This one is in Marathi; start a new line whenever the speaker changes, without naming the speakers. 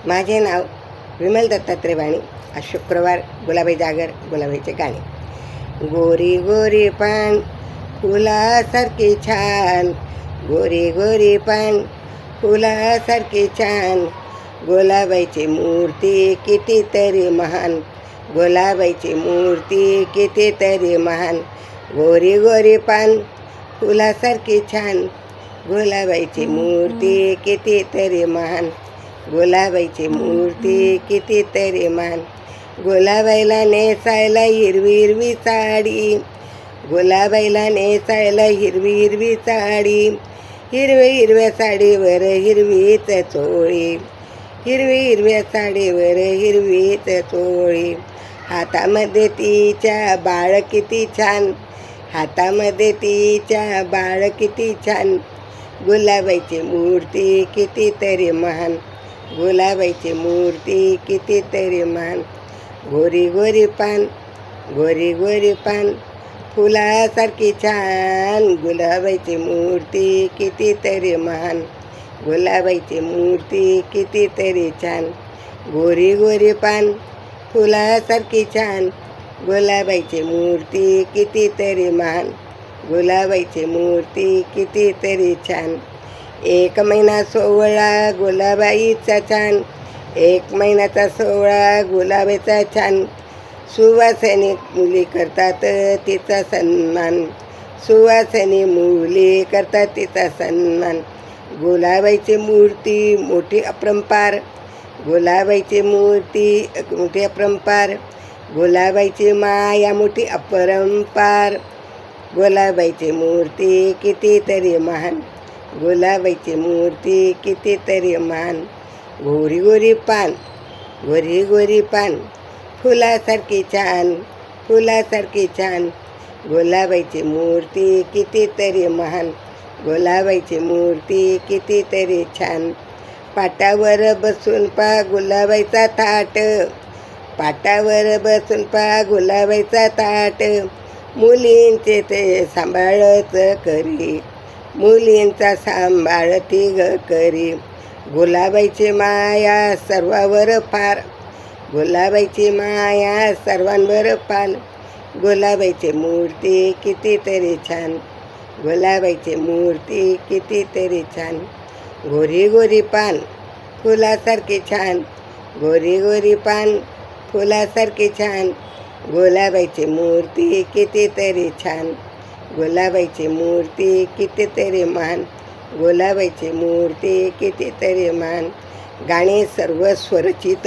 माझे नाव विमल दत्तात्रय वाणी. आज शुक्रवार. गुलाबी जागर, गुलाबीचे गाणे. गोरी गोरी पान फुलासारखी छान, गोरी गोरी पान फुलासारखी छान, गुलाबाईची मूर्ती कितीतरी महान, गुलाबाईची मूर्ती कितीतरी महान. गोरी गोरी पान फुलासारखी छान, गुलाबाईची मूर्ती कितीतरी महान, गुलाबाईची मूर्ती कितीतरी महान. गुलाबाईला नेसायला हिरवी हिरवी साडी, गुलाबाईला नेसायला हिरवी हिरवी साडी, हिरव्या हिरव्या साडीवर हिरवीच चोळी, हिरवी हिरव्या साडीवर हिरवीच चोळी. हातामध्ये तिच्या बाळ किती छान, हातामध्ये तिच्या बाळ किती छान, गुलाबाईची मूर्ती कितीतरी महान, गुलाबाईची मूर्ती कितीतरी महान. गोरी गोरी पान, गोरी गोरी पान फुलासारखी छान, गुलाबाईची मूर्ती कितीतरी महान, गुलाबाईची मूर्ती कितीतरी छान. गोरी गोरी पान फुलासारखी छान, गुलाबाईची मूर्ती कितीतरी महान, गुलाबाईची मूर्ती कितीतरी छान. 1 महिना सोहळा गुलाबाईचा छान, 1 महिन्याचा सोहळा गुलाबाईचा छान. सुवासिनी मुली करतात तिचा सन्मान, सुवासिनी मुली करतात तिचा सन्मान. गुलाबाईची मूर्ती मोठी अपरंपार, गुलाबाईची मूर्ती मोठी अपरंपार, गुलाबाईची माया मोठी अपरंपार, गुलाबाईची मूर्ती कितीतरी महान, गुलाबाईची मूर्ती कितीतरी महान. गोरी गोरी पान, गोरी गोरी पान फुलासारखी छान, फुलासारखी छान, गुलाबाईची मूर्ती कितीतरी महान, गुलाबाईची मूर्ती कितीतरी छान. पाटावर बसून पा गुलाबाईचा थाट, पाटावर बसून पा गुलाबाईचा ताट, मुलींचे ते सांभाळत करी, मुलींचा सांभाळती ग करी. गुलाबाईची माया सर्वावर फार, गुलाबाईची माया सर्वांवर फार, गुलाबाईची मूर्ती कितीतरी छान, गुलाबाईची मूर्ती कितीतरी छान. गोरी गोरी पान फुलासारखी छान, गोरी गोरी पान फुलासारखी छान, गुलाबाईची मूर्ती कितीतरी छान, गुलाबाईची मूर्ती कितीतरी महान, गुलाबाईची मूर्ती कितीतरी महान. गाणे सर्व स्वरचित.